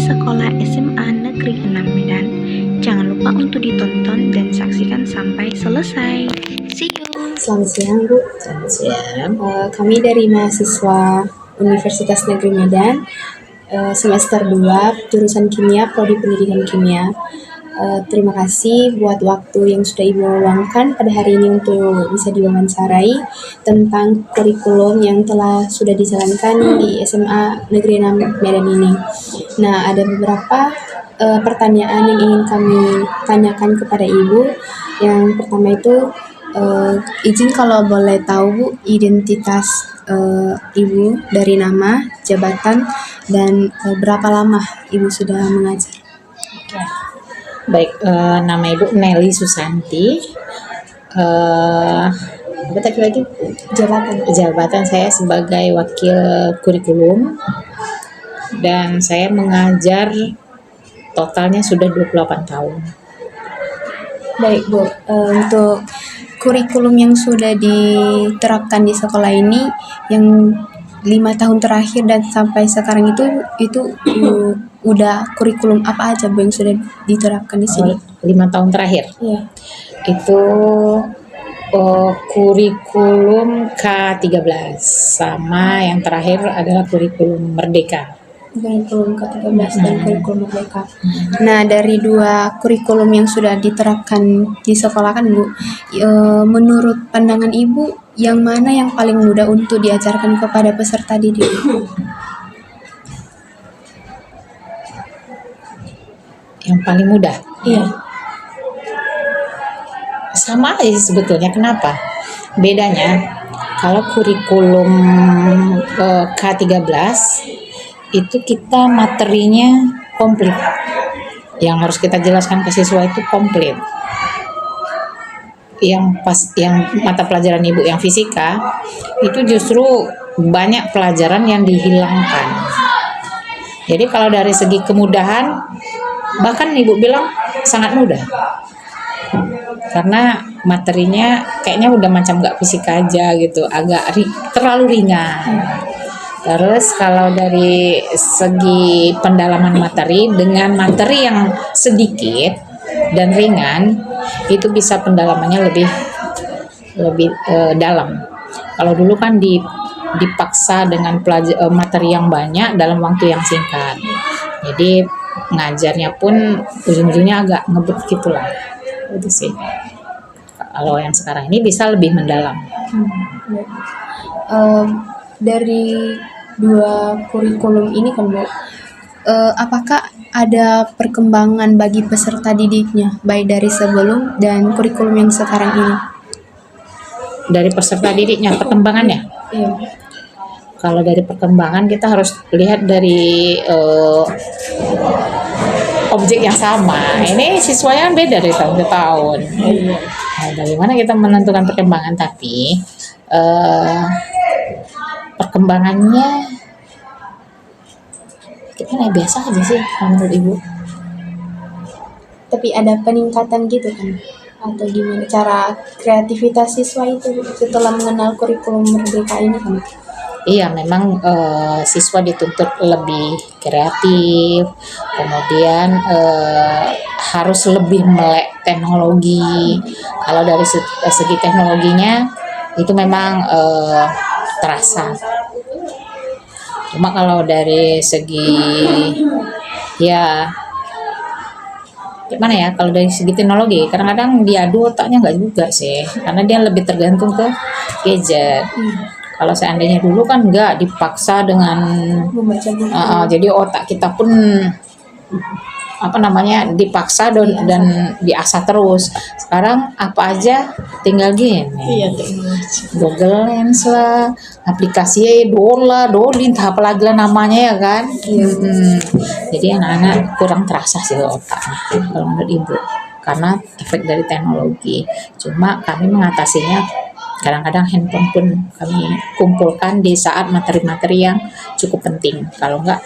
Sekolah SMA Negeri 6 Medan. Jangan lupa untuk ditonton dan saksikan sampai selesai. See you! Selamat siang, Bu. Selamat siang. Kami dari mahasiswa Universitas Negeri Medan, semester 2, jurusan Kimia, Prodi Pendidikan Kimia. Terima kasih buat waktu yang sudah Ibu luangkan pada hari ini untuk bisa diwawancarai tentang kurikulum yang sudah dijalankan di SMA Negeri 6 Medan ini. Nah, ada beberapa pertanyaan yang ingin kami tanyakan kepada Ibu. Yang pertama itu, izin kalau boleh tahu, Bu, identitas Ibu dari nama, jabatan, dan berapa lama Ibu sudah mengajar? Baik, nama Ibu Nelly Susanti. Apa tadi lagi? Jabatan saya sebagai wakil kurikulum dan saya mengajar totalnya sudah 28 tahun. Baik, Bu. Untuk kurikulum yang sudah diterapkan di sekolah ini yang 5 tahun terakhir dan sampai sekarang itu udah kurikulum apa aja, Bu, yang sudah diterapkan di sini? 5 tahun terakhir. Iya. Itu kurikulum K13 sama yang terakhir adalah kurikulum Merdeka. Kurikulum K13 dan kurikulum Merdeka. Nah, dari dua kurikulum yang sudah diterapkan di sekolah kan, Bu, menurut pandangan Ibu, yang mana yang paling mudah untuk diajarkan kepada peserta didik? Yang paling mudah? Iya. Sama aja sebetulnya. Kenapa? Bedanya, kalau kurikulum K13 itu kita materinya komplit. Yang harus kita jelaskan ke siswa itu komplit. Yang mata pelajaran Ibu yang fisika itu justru banyak pelajaran yang dihilangkan. Jadi kalau dari segi kemudahan, bahkan Ibu bilang sangat mudah. Karena materinya kayaknya udah macam gak fisika aja gitu, agak terlalu ringan. Terus kalau dari segi pendalaman materi, dengan materi yang sedikit dan ringan, itu bisa pendalamannya lebih dalam. Kalau dulu kan dipaksa dengan materi yang banyak dalam waktu yang singkat. Jadi ngajarnya pun ujung-ujungnya agak ngebut gitulah. Itu sih. Kalau yang sekarang ini bisa lebih mendalam. Dari dua kurikulum ini kan, Bu, apakah ada perkembangan bagi peserta didiknya, baik dari sebelum dan kurikulum yang sekarang ini? Dari peserta didiknya, perkembangannya? Iya. Kalau dari perkembangan kita harus lihat dari objek yang sama. Ini siswanya kan beda dari tahun ke tahun. Nah, bagaimana kita menentukan perkembangan? Tapi perkembangannya gimana, biasa aja sih menurut Ibu. Tapi ada peningkatan gitu kan? Atau gimana cara kreativitas siswa itu setelah mengenal kurikulum Merdeka ini kan? Iya, memang siswa dituntut lebih kreatif, kemudian harus lebih melek teknologi. Kalau dari segi teknologinya itu memang terasa. Cuma kalau dari segi gimana ya, kalau dari segi teknologi kadang-kadang diadu otaknya nggak juga sih, karena dia lebih tergantung ke gadget. Kalau seandainya dulu kan nggak dipaksa dengan jadi otak kita pun dipaksa dan diasah terus. Sekarang apa aja tinggal gini. Iya, Google Lens lah, aplikasi Dolin, apa lagi lah namanya ya kan. Jadi anak-anak kurang terasa sih otaknya kalau menurut Ibu, karena efek dari teknologi. Cuma kami mengatasinya, kadang-kadang handphone pun kami kumpulkan di saat materi-materi yang cukup penting. Kalau enggak,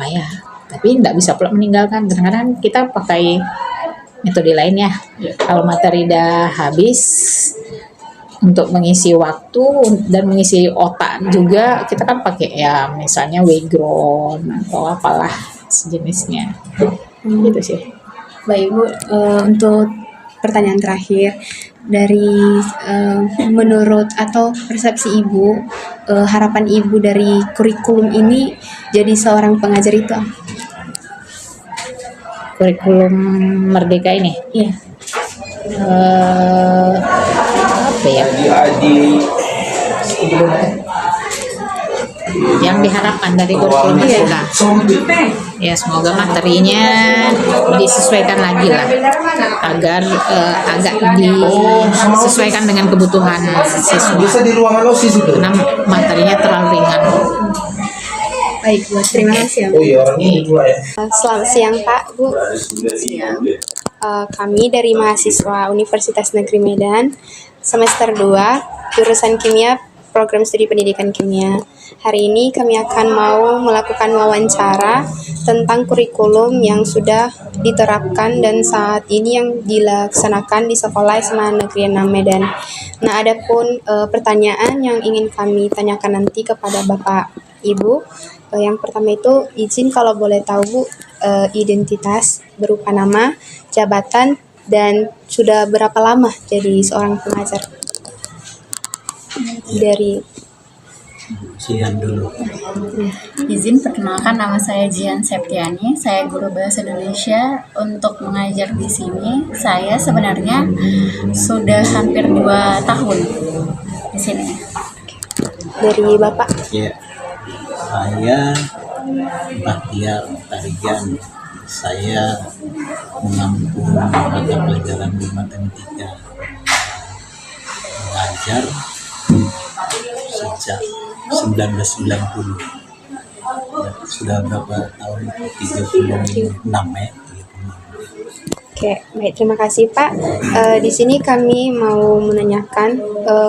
ya. Tapi enggak bisa pula meninggalkan. Kadang-kadang kita pakai metode lain ya. Kalau materi udah habis, untuk mengisi waktu dan mengisi otak juga kita kan pakai ya misalnya Wayground atau apalah sejenisnya gitu sih. Baik Bu, untuk pertanyaan terakhir dari menurut atau persepsi Ibu, harapan Ibu dari kurikulum ini jadi seorang pengajar itu apa? Kurikulum Merdeka ini Iya. apa ya yang diharapkan dari kurikulum Merdeka? Ya semoga materinya disesuaikan lagi lah agar agak disesuaikan dengan kebutuhan siswa. Bisa di ruangan OSIS itu. Karena materinya terlalu ringan. Baik Bu, terima kasih ya Bu. Oh iya orangnya dua ya. Selamat siang Pak, Bu. Kami dari mahasiswa Universitas Negeri Medan, semester 2, jurusan Kimia, program studi pendidikan kimia. Hari ini kami akan mau melakukan wawancara tentang kurikulum yang sudah diterapkan dan saat ini yang dilaksanakan di Sekolah SMA Negeri 6 Medan. Nah, adapun pertanyaan yang ingin kami tanyakan nanti kepada Bapak Ibu, yang pertama itu izin kalau boleh tahu Bu, identitas berupa nama, jabatan, dan sudah berapa lama jadi seorang pengajar? Dari Jihan dulu. Izin perkenalkan, nama saya Jihan Septiani, saya guru bahasa Indonesia. Untuk mengajar di sini, saya sebenarnya sudah hampir 2 tahun di sini. dari Bapak? Ya, saya Bahtiar Tarigan. Saya mengampu mata pelajaran di matematika. Mengajar sejak 1990. Ya, sudah berapa tahun? 36 ya. Oke, baik, terima kasih Pak. Di sini kami mau menanyakan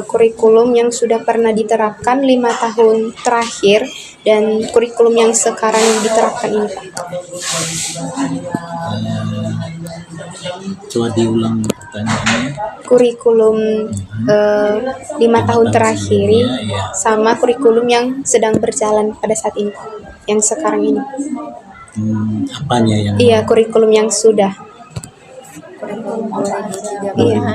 kurikulum yang sudah pernah diterapkan 5 tahun terakhir dan kurikulum yang sekarang diterapkan ini Pak. Coba diulang pertanyaannya. Kurikulum 5 tahun terakhir sebelumnya, ya. sama kurikulum yang sedang berjalan pada saat ini, yang sekarang ini. Apanya yang Iya, kurikulum yang sudah. Kurikulum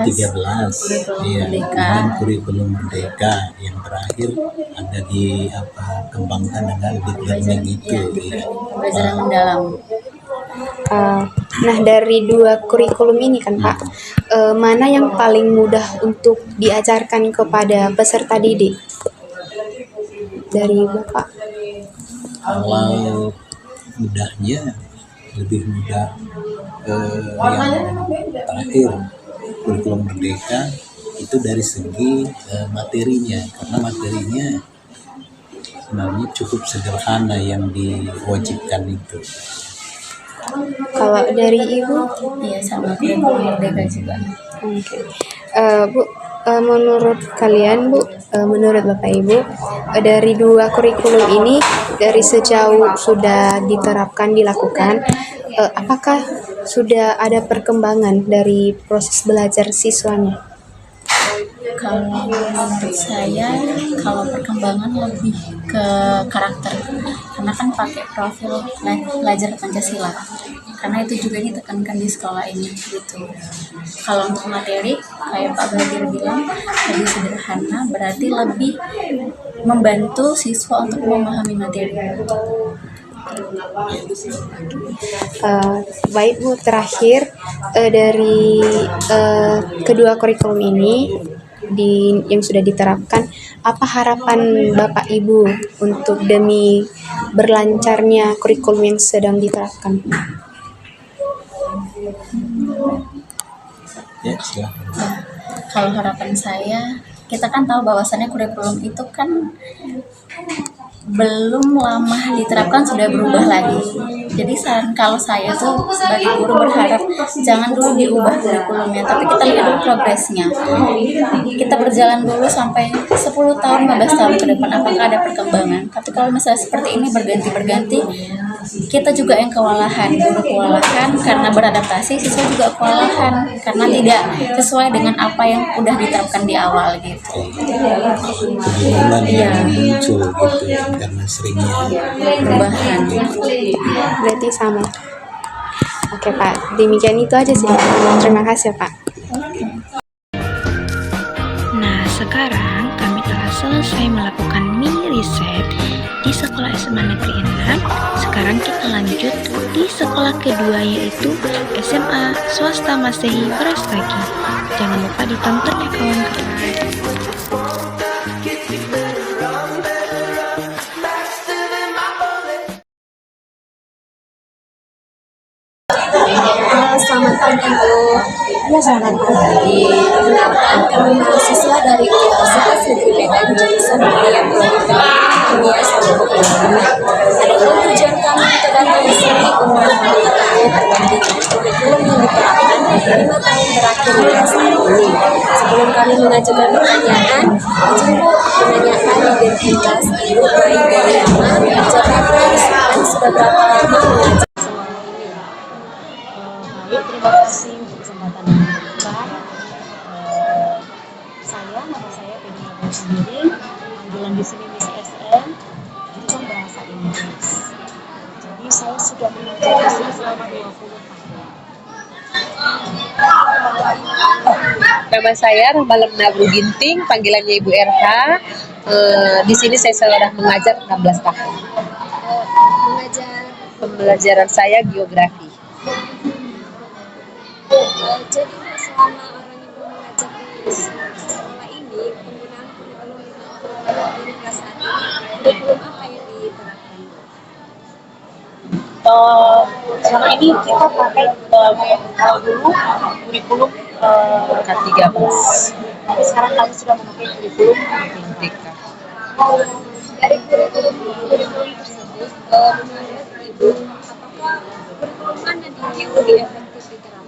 2013, iya, Merdeka. dan kurikulum Merdeka yang terakhir ada di kembangkan dengan learning itu, iya. Pelajaran mendalam. Nah, dari 2 kurikulum ini kan Pak, mana yang paling mudah untuk diajarkan kepada peserta didik? Dari Bapak. Kalau mudahnya lebih mudah yang terakhir kurikulum Merdeka itu dari segi materinya, karena materinya sebenarnya cukup sederhana yang diwajibkan itu. Kalau dari Ibu? Iya, sama kurikulum Merdeka juga. Oke. Bu, menurut kalian Bu, menurut Bapak Ibu, dari 2 kurikulum ini dari sejauh sudah diterapkan dilakukan, apakah sudah ada perkembangan dari proses belajar siswanya? Kalau menurut saya, kalau perkembangan lebih ke karakter, karena kan pakai profil pelajar Pancasila, karena itu juga ditekankan di sekolah ini gitu. Kalau untuk materi, kayak Pak Badir bilang lebih sederhana, berarti lebih membantu siswa untuk memahami materi. Baik Bu, terakhir dari kedua kurikulum ini yang sudah diterapkan, apa harapan Bapak Ibu untuk demi berlancarnya kurikulum yang sedang diterapkan? Ya, silakan. Kalau harapan saya, kita kan tahu bahwasannya kurikulum itu kan belum lama diterapkan sudah berubah lagi. Jadi kalau saya tuh sebagai guru berharap jangan dulu diubah kurikulumnya, tapi kita lihat dulu progresnya. Kita berjalan dulu sampai 10 tahun, 15 tahun ke depan apakah ada perkembangan. Tapi kalau misalnya seperti ini berganti-berganti, kita juga yang kewalahan, guru kewalahan karena beradaptasi, siswa juga kewalahan karena tidak sesuai dengan apa yang udah diterapkan di awal gitu. Kebingungan yang muncul gitu karena seringnya Perubahan. Berarti sama. Oke Pak, demikian itu aja sih. Terima kasih Pak. Nah, sekarang kami telah selesai melakukan mini riset di sekolah SMA Negeri 6. Sekarang kita lanjut di sekolah kedua yaitu SMA Swasta Masehi Brastagi. Jangan lupa ditonton ya kawan-kawan. Selamat pagi Bu. Ya, selamat pagi. Perkenalkan, kami mahasiswa dari Universitas Negeri Medan jurusan Kimia Kimia sama Hukum. Adapun tujuan kami untuk datang di sini untuk mengetahui perbandingan kurikulum yang diterapkan 5 tahun terakhir hingga saat ini. Sebelum kami mengajukan pertanyaan, izin Bu menanyakan identitas Ibu baik dari nama, jabatan, dan sudah berapa lama mengajar. Baik, terima kasih untuk kesempatan yang diberikan. Nama saya Peggy sendiri, panggilan di sini Miss SM, itu kan bahasa Inggris. Jadi saya sudah mengajar di sini selama 20 tahun. Nama saya Rahma Nabru Ginting, panggilannya Ibu RH. Di sini saya sudah mengajar 16 tahun. Pembelajaran saya geografi. Jadi selama orang Ibu mengajar di sekolah ini, penggunaan kurikulum hingga saat ini, kurikulum apa yang diterapkan? Selama ini kita pakai kalau dulu kurikulum K13, tapi sekarang kami sudah memakai kurikulum Merdeka. Dari kurikulum tersebut, menurut Ibu, apakah kurikulum mana yang lebih efektif diterapkan?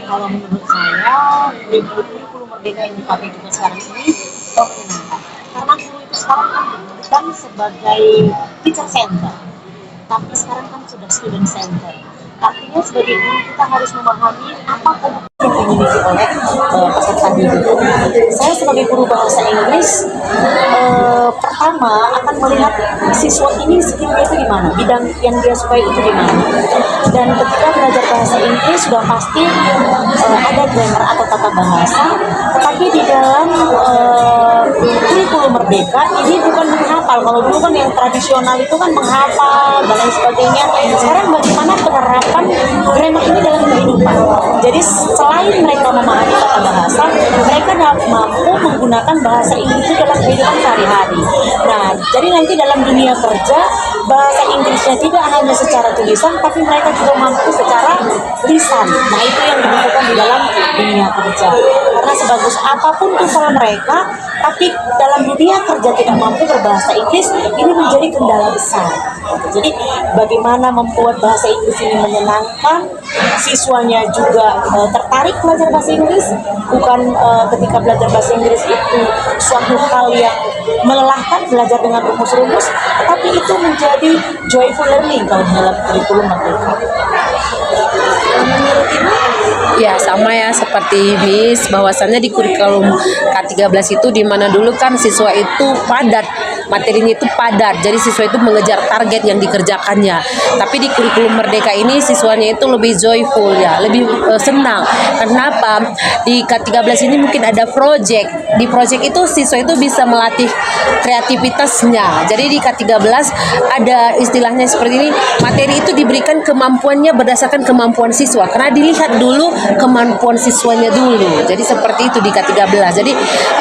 Kalau menurut saya, kurikulum Merdeka yang dipakai juga sekarang ini menyenangkan. Karena guru itu sekarang kan sebagai teacher center, tapi sekarang kan sudah student center. Artinya sebagai guru kita harus memahami apa yang dimiliki oleh peserta didik. Saya sebagai guru bahasa Inggris, pertama akan melihat siswa ini skillnya itu di mana, bidang yang dia sukai itu di mana. Dan ketika belajar bahasa Inggris sudah pasti ada grammar atau tata bahasa, tetapi di dalam kurikulum Merdeka ini bukan menghafal. Kalau dulu kan yang tradisional itu kan menghafal dan lain sebagainya. Sekarang bagaimana penerapan grammar ini dalam kehidupan? Jadi selain mereka memahami tata bahasa, mereka mampu menggunakan bahasa Inggris itu dalam kehidupan sehari-hari. Nah, jadi nanti dalam dunia kerja bahasa Inggrisnya tidak hanya secara tulisan, tapi mereka juga mampu secara lisan. Nah, itu yang dibutuhkan di dalam dunia kerja. Karena sebagus apapun usaha mereka, tapi dalam dunia kerja tidak mampu berbahasa Inggris, ini menjadi kendala besar. Jadi bagaimana membuat bahasa Inggris ini menyenangkan, siswanya juga tertarik belajar bahasa Inggris, bukan ketika belajar bahasa Inggris itu suatu hal yang melelahkan belajar dengan rumus-rumus, tapi itu menjadi joyful learning kalau dalam kurikulum Merdeka. Menurut Ibu, Ya, sama ya seperti Miss, bahwasannya di kurikulum K13 itu dimana dulu kan siswa itu padat, materinya itu padat, jadi siswa itu mengejar target yang dikerjakannya. Tapi di kurikulum Merdeka ini siswanya itu lebih joyful ya, lebih senang. Kenapa? Di K13 ini mungkin ada project. Di project itu siswa itu bisa melatih kreativitasnya. Jadi di K13 ada istilahnya seperti ini, materi itu diberikan kemampuannya berdasarkan kemampuan siswa. Karena dilihat dulu kemampuan siswanya dulu. Jadi seperti itu di K13. Jadi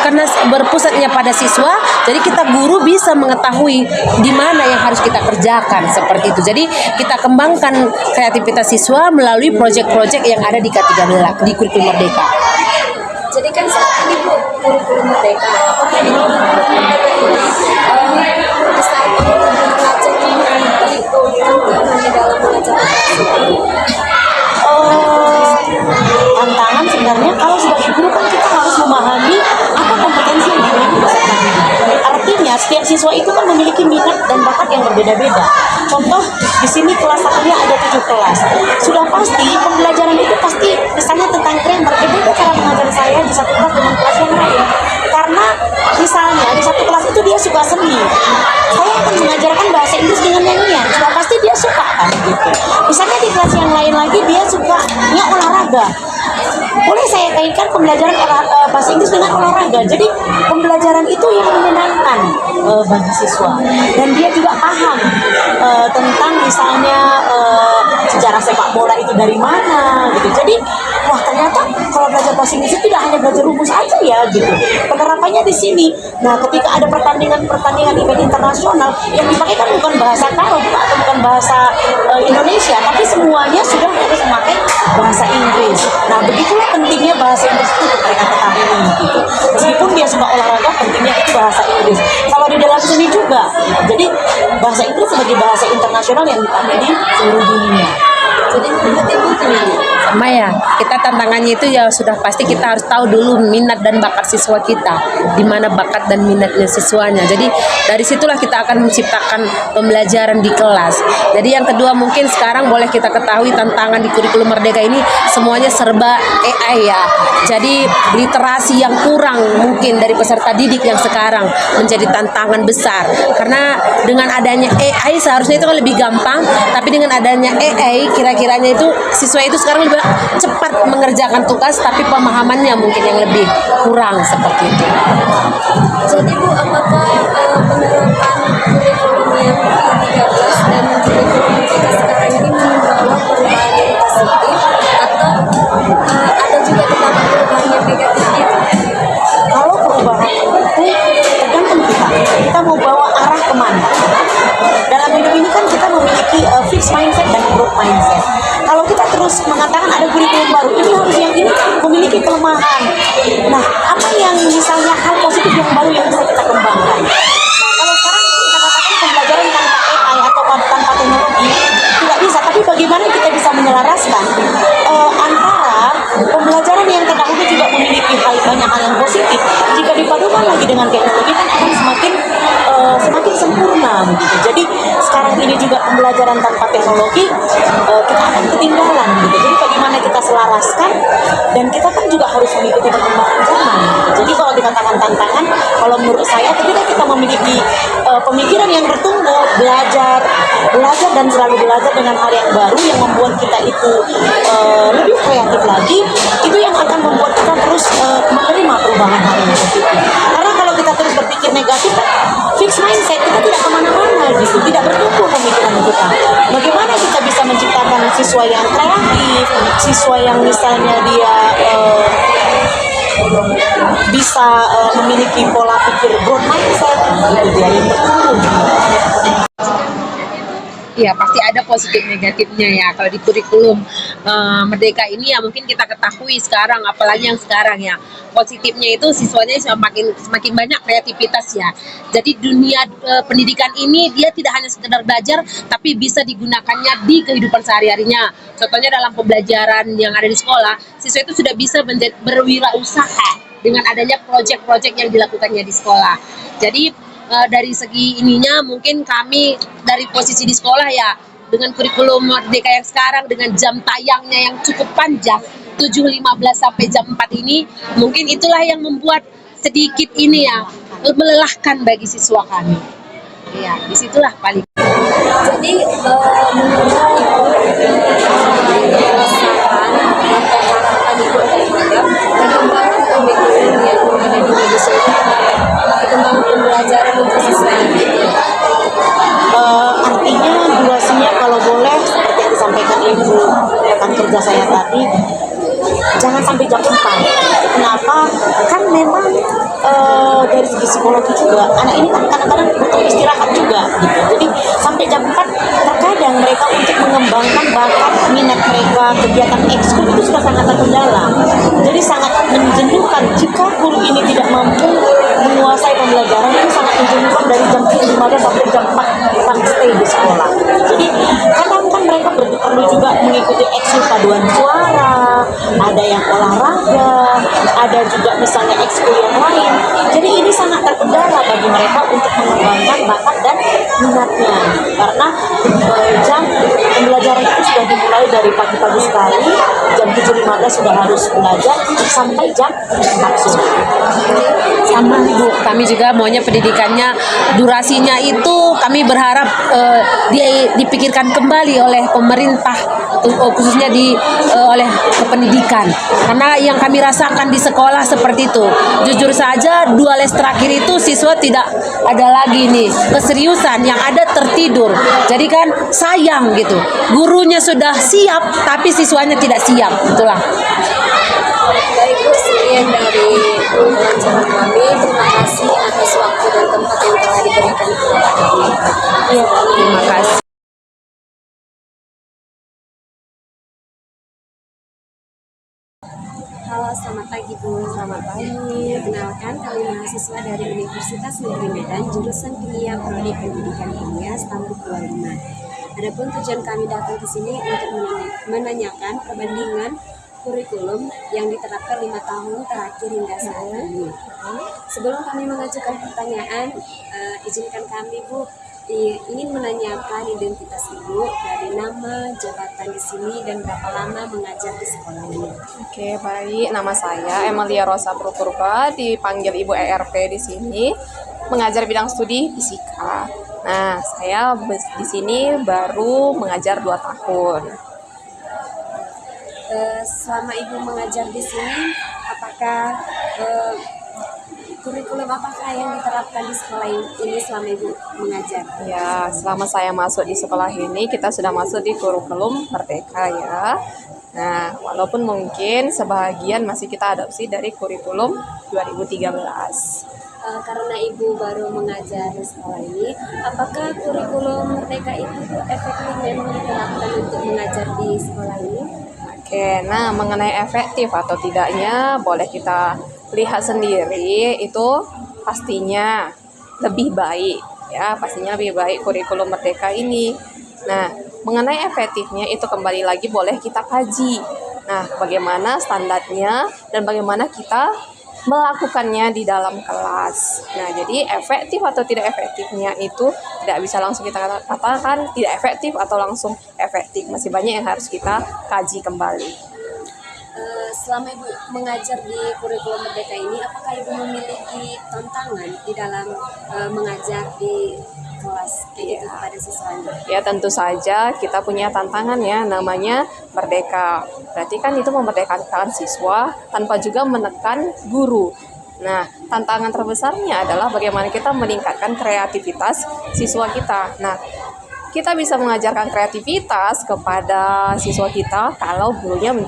karena berpusatnya pada siswa, jadi kita guru bisa mengetahui di mana yang harus kita kerjakan seperti itu. Jadi kita kembangkan kreativitas siswa melalui proyek-proyek yang ada di K13 di kurikulum Merdeka. jadi kan saat ini Bu, kurikulum Merdeka, apakah di kurikulum Merdeka ini bisa mengajar memiliki tantangan di dalam mengajar Tantangan sebenarnya kalau sebagai guru kan kita harus memahami apa kompetensi yang dimiliki peserta didik. Artinya setiap siswa itu kan memiliki minat dan bakat yang berbeda-beda. contoh di sini kelas satunya ada 7 kelas. Sudah pasti pembelajaran itu pasti misalnya tentang grammar, berbeda cara mengajar saya di satu kelas dengan kelas yang lain. Karena misalnya di satu kelas itu dia suka seni, saya akan mengajarkan bahasa Inggris dengan nyanyian, sudah pasti dia suka kan gitu. Misalnya di kelas yang lain lagi dia sukanya olahraga, boleh saya kaitkan pembelajaran bahasa Inggris dengan olahraga. Jadi pembelajaran itu yang menyenangkan bagi siswa, dan dia juga paham tentang misalnya sejarah sepak bola itu dari mana gitu. Jadi wah, ternyata kalau belajar bahasa Inggris itu tidak hanya belajar rumus aja ya gitu. Penerapannya di sini. Nah, ketika ada pertandingan event internasional yang dipakai kan bukan bahasa Arab atau bukan bahasa Indonesia, tapi semuanya sudah harus memakai bahasa Inggris. Nah, begitulah pentingnya bahasa Inggris itu untuk mereka ketahui gitu. Meskipun dia suka olahraga, pentingnya itu bahasa Inggris. Kalau di dalam seni juga. Jadi bahasa Inggris sebagai bahasa internasional yang dipakai di seluruh dunia. Jadi menurut Ibu gimana? Sama ya, kita tantangannya itu ya sudah pasti kita harus tahu dulu minat dan bakat siswa kita, di mana bakat dan minatnya siswanya. Jadi dari situlah kita akan menciptakan pembelajaran di kelas. Jadi yang kedua mungkin sekarang boleh kita ketahui tantangan di kurikulum Merdeka ini semuanya serba AI ya. Jadi literasi yang kurang mungkin dari peserta didik yang sekarang menjadi tantangan besar. Karena dengan adanya AI seharusnya itu kan lebih gampang, tapi dengan adanya AI kira-kiranya itu siswa itu sekarang lebih cepat mengerjakan tugas, tapi pemahamannya mungkin yang lebih kurang seperti itu. Jadi Bu, apakah penerapan kurikulum yang 13 dan kurikulum kita sekarang ini membawa perubahan yang positif atau ada juga terdapat perubahan yang negatif? Kalau perubahan itu tergantung kita mau bawa arah kemana. Dalam hidup ini kan kita memiliki fixed mindset dan growth mindset. Kalau kita terus mengatakan ada kurikulum baru, ini harus yang ini memiliki kelemahan. Nah, apa yang misalnya hal positif yang baru yang bisa kita kembangkan? Nah, kalau sekarang kita katakan pembelajaran tanpa AI atau tanpa teknologi tidak bisa, tapi bagaimana kita bisa menyelaraskan antara pembelajaran yang terdahulu juga memiliki banyak hal yang positif, jika dipadukan lagi dengan teknologi kan akan semakin sempurna begitu. Jadi sekarang ini juga pembelajaran tanpa teknologi kita akan ketinggalan gitu. Jadi bagaimana kita selaraskan, dan kita kan juga harus mengikuti perkembangan zaman gitu. Jadi kalau dikatakan tantangan, kalau menurut saya ketika kita memiliki pemikiran yang bertumbuh, belajar dan selalu belajar dengan hal yang baru yang membuat kita itu lebih kreatif lagi, itu yang akan membuat kita terus menerima perubahan hal yang positif. Karena kalau kita terus berpikir negatif, fixed mindset, kita tidak kemana-mana gitu, tidak bertumbuh pemikiran kita. Bagaimana kita bisa menciptakan siswa yang kreatif, siswa yang misalnya dia bisa memiliki pola pikir growth mindset, itu dia yang bertumbuh. Ya pasti ada positif negatifnya ya. Kalau di kurikulum Merdeka ini ya mungkin kita ketahui sekarang, apalagi yang sekarang ya, positifnya itu siswanya semakin banyak kreativitas ya. Jadi dunia pendidikan ini dia tidak hanya sekedar belajar, tapi bisa digunakannya di kehidupan sehari-harinya. Contohnya dalam pembelajaran yang ada di sekolah, siswa itu sudah bisa berwirausaha dengan adanya proyek-proyek yang dilakukannya di sekolah. Jadi dari segi ininya mungkin kami dari posisi di sekolah ya, dengan kurikulum Merdeka yang sekarang dengan jam tayangnya yang cukup panjang 7.15 sampai jam 4 ini, mungkin itulah yang membuat sedikit ini ya melelahkan bagi siswa kami. Ya, disitulah paling. Jadi menurut Ibu saran atau harapan Ibu terhadap perkembangan kurikulum yang ada di Indonesia ini terhadap perkembangan pembelajaran untuk siswa ini? Artinya durasinya kalau boleh seperti yang disampaikan Ibu rekan kerja saya tadi, jangan sampai jam 4. Kenapa? Kan memang dari segi psikologi juga anak ini kan kadang-kadang butuh istirahat juga gitu. Jadi sampai jam 4 terkadang mereka untuk mengembangkan bakat minat mereka, kegiatan ekskul itu sudah sangat terkendala. Jadi sangat menjenuhkan jika guru ini tidak mampu menguasai pembelajaran, itu sangat menjenuhkan dari jam 7.15 sampai jam 4 stay di sekolah. Jadi kadang kan mereka perlu juga mengikuti ekskul paduan suara, ada yang olahraga, ada juga misalnya ekskul yang lain. Jadi ini sangat terkendala bagi mereka untuk mengembangkan bakat dan minatnya. Karena jam pembelajaran itu sudah dimulai dari pagi-pagi sekali, jam 7.15 sudah harus belajar sampai jam 4 sore. Sama Bu, kami juga maunya pendidikannya durasinya itu kami berharap dipikirkan kembali oleh pemerintah, khususnya oleh pendidikan, karena yang kami rasakan di sekolah seperti itu. Jujur saja 2 les terakhir itu siswa tidak ada lagi nih keseriusan, yang ada tertidur. Jadi kan sayang gitu, gurunya sudah siap tapi siswanya tidak siap, itulah. Baik Bu, sekian dari wawancara kami. Terima kasih atas waktu dan tempat yang telah diberikan kepada kami. Terima kasih. Halo, selamat pagi Bu. Selamat pagi. Kenalkan, kami mahasiswa dari Universitas Negeri Medan, jurusan Kimia Prodi Pendidikan Kimia, stambuk 25. Adapun tujuan kami datang ke sini untuk menanyakan perbandingan kurikulum yang diterapkan 5 tahun terakhir hingga saat ini. Sebelum kami mengajukan pertanyaan, izinkan kami Bu ingin menanyakan identitas Ibu, dari nama, jabatan di sini, dan berapa lama mengajar di sekolah ini. Oke, baik. Nama saya Emilia Rosa Purba, dipanggil Ibu ERP di sini, mengajar bidang studi fisika. Nah, saya di sini baru mengajar 2 tahun. Selama Ibu mengajar di sini, apakah kurikulum apakah yang diterapkan di sekolah ini selama Ibu mengajar? Ya, selama saya masuk di sekolah ini, kita sudah masuk di kurikulum Merdeka ya. Nah, walaupun mungkin sebagian masih kita adopsi dari kurikulum 2013. Karena Ibu baru mengajar di sekolah ini, apakah kurikulum Merdeka itu efektif memang diterapkan untuk mengajar di sekolah ini? Oke, nah mengenai efektif atau tidaknya boleh kita lihat sendiri, itu pastinya lebih baik ya, pastinya lebih baik kurikulum Merdeka ini. Nah, mengenai efektifnya itu kembali lagi boleh kita kaji. Nah, bagaimana standarnya dan bagaimana kita melakukannya di dalam kelas. Nah, jadi efektif atau tidak efektifnya itu tidak bisa langsung kita katakan tidak efektif atau langsung efektif. Masih banyak yang harus kita kaji kembali. Selama Ibu mengajar di kurikulum Merdeka ini, apakah Ibu memiliki tantangan di dalam mengajar di kelas gitu kepada siswanya? Ya, tentu saja kita punya tantangan ya, namanya merdeka. Berarti kan itu memerdekakan siswa tanpa juga menekan guru. Nah, tantangan terbesarnya adalah bagaimana kita meningkatkan kreativitas siswa kita. Nah, kita bisa mengajarkan kreativitas kepada siswa kita kalau gurunya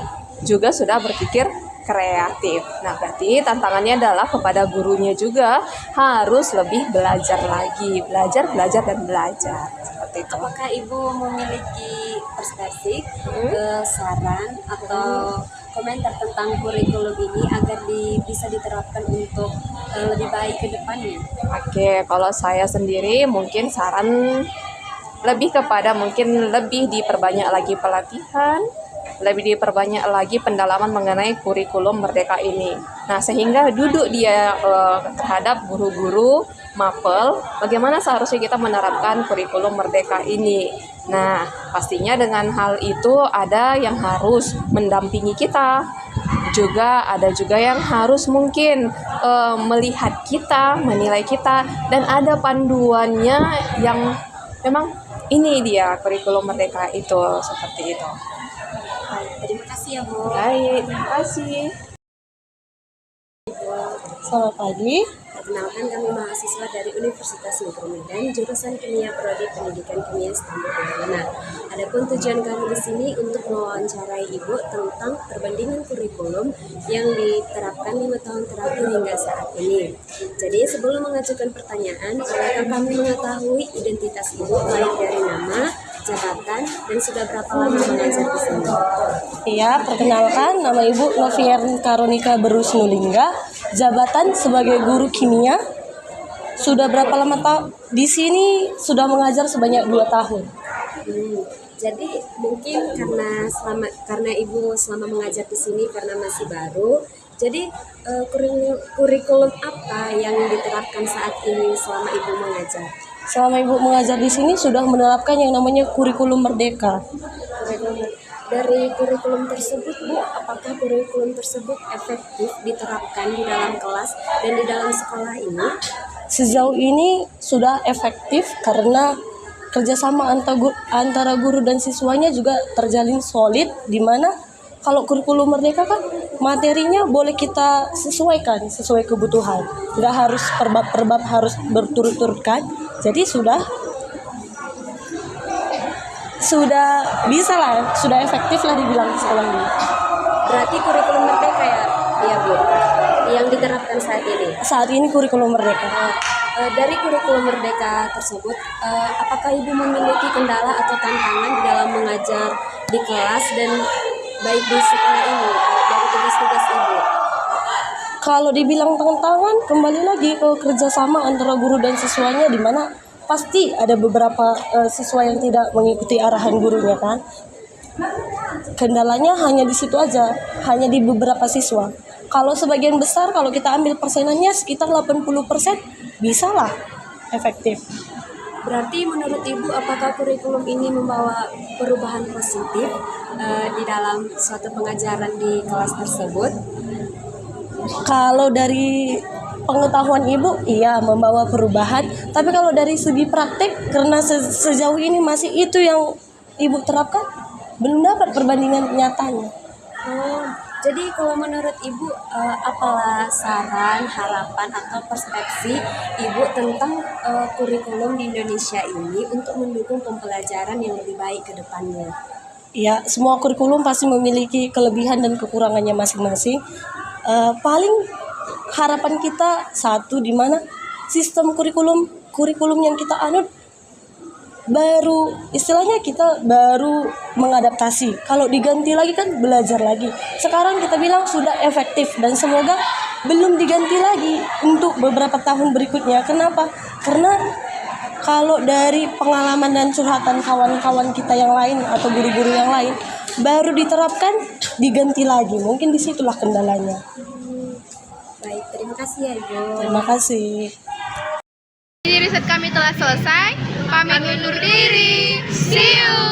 juga sudah berpikir kreatif. Nah, berarti tantangannya adalah kepada gurunya juga harus lebih belajar lagi, belajar dan belajar. Seperti itu. Apakah Ibu memiliki perspektif, saran atau komentar tentang kurikulum ini agar bisa diterapkan untuk lebih baik ke depannya? Oke, kalau saya sendiri mungkin saran lebih kepada mungkin lebih diperbanyak lagi pelatihan, lebih diperbanyak lagi pendalaman mengenai kurikulum Merdeka ini. Nah, sehingga duduk dia terhadap guru-guru mapel, bagaimana seharusnya kita menerapkan kurikulum Merdeka ini. Nah, pastinya dengan hal itu ada yang harus mendampingi kita. Juga ada juga yang harus mungkin melihat kita, menilai kita, dan ada panduannya yang memang ini dia kurikulum Merdeka itu, seperti itu. Terima kasih ya Bu. Baik, terima kasih. Selamat pagi. Perkenalkan, kami mahasiswa dari Universitas Negeri Medan, jurusan Kimia Prodi Pendidikan Kimia stambuk 25. Adapun tujuan kami di sini untuk mewawancarai Ibu tentang perbandingan kurikulum yang diterapkan 5 tahun terakhir hingga saat ini. Jadi sebelum mengajukan pertanyaan, silakan kami mengetahui identitas Ibu baik dari nama, jabatan, dan sudah berapa lama mengajar di sini. Iya, perkenalkan nama Ibu Novier Karonika Berus Nulingga, jabatan sebagai guru kimia. Sudah berapa lama di sini? Sudah mengajar sebanyak 2 tahun. Jadi mungkin karena Ibu selama mengajar di sini karena masih baru, jadi kurikulum apa yang diterapkan saat ini selama Ibu mengajar? selama Ibu mengajar di sini sudah menerapkan yang namanya kurikulum merdeka. Dari kurikulum tersebut, Bu, apakah kurikulum tersebut efektif diterapkan di dalam kelas dan di dalam sekolah ini? Sejauh ini sudah efektif karena kerjasama antara guru dan siswanya juga terjalin solid, di mana kalau kurikulum merdeka kan materinya boleh kita sesuaikan sesuai kebutuhan, nggak harus per bab harus berturut-turut kan. Jadi sudah bisa lah, sudah efektif lah dibilang di sekolah ini. Berarti kurikulum merdeka ya Bu, yang diterapkan saat ini? Saat ini kurikulum merdeka. Dari kurikulum merdeka tersebut, apakah Ibu memiliki kendala atau tantangan di dalam mengajar di kelas dan baik di sekolah ini, dari tugas-tugas Ibu? Kalau dibilang tantangan, kembali lagi ke kerjasama antara guru dan siswanya, di mana pasti ada beberapa siswa yang tidak mengikuti arahan gurunya kan. Kendalanya hanya di situ aja, hanya di beberapa siswa. Kalau sebagian besar, kalau kita ambil persenannya sekitar 80%, bisa lah efektif. Berarti menurut Ibu, apakah kurikulum ini membawa perubahan positif di dalam suatu pengajaran di kelas tersebut? Kalau dari pengetahuan Ibu, iya membawa perubahan. Tapi kalau dari segi praktek, karena sejauh ini masih itu yang Ibu terapkan, belum dapat perbandingan nyatanya. Jadi kalau menurut Ibu, apalah saran, harapan, atau perspektif Ibu tentang kurikulum di Indonesia ini untuk mendukung pembelajaran yang lebih baik ke depannya? Ya, semua kurikulum pasti memiliki kelebihan dan kekurangannya masing-masing. Paling harapan kita satu, di mana sistem kurikulum yang kita anut baru, istilahnya kita baru mengadaptasi. Kalau diganti lagi kan belajar lagi. Sekarang kita bilang sudah efektif dan semoga belum diganti lagi untuk beberapa tahun berikutnya. Kenapa? Karena kalau dari pengalaman dan curhatan kawan-kawan kita yang lain atau guru-guru yang lain, baru diterapkan diganti lagi. Mungkin disitulah kendalanya. Baik, terima kasih ya Ibu. Terima kasih. Jadi riset kami telah selesai. Kami undur diri. See you.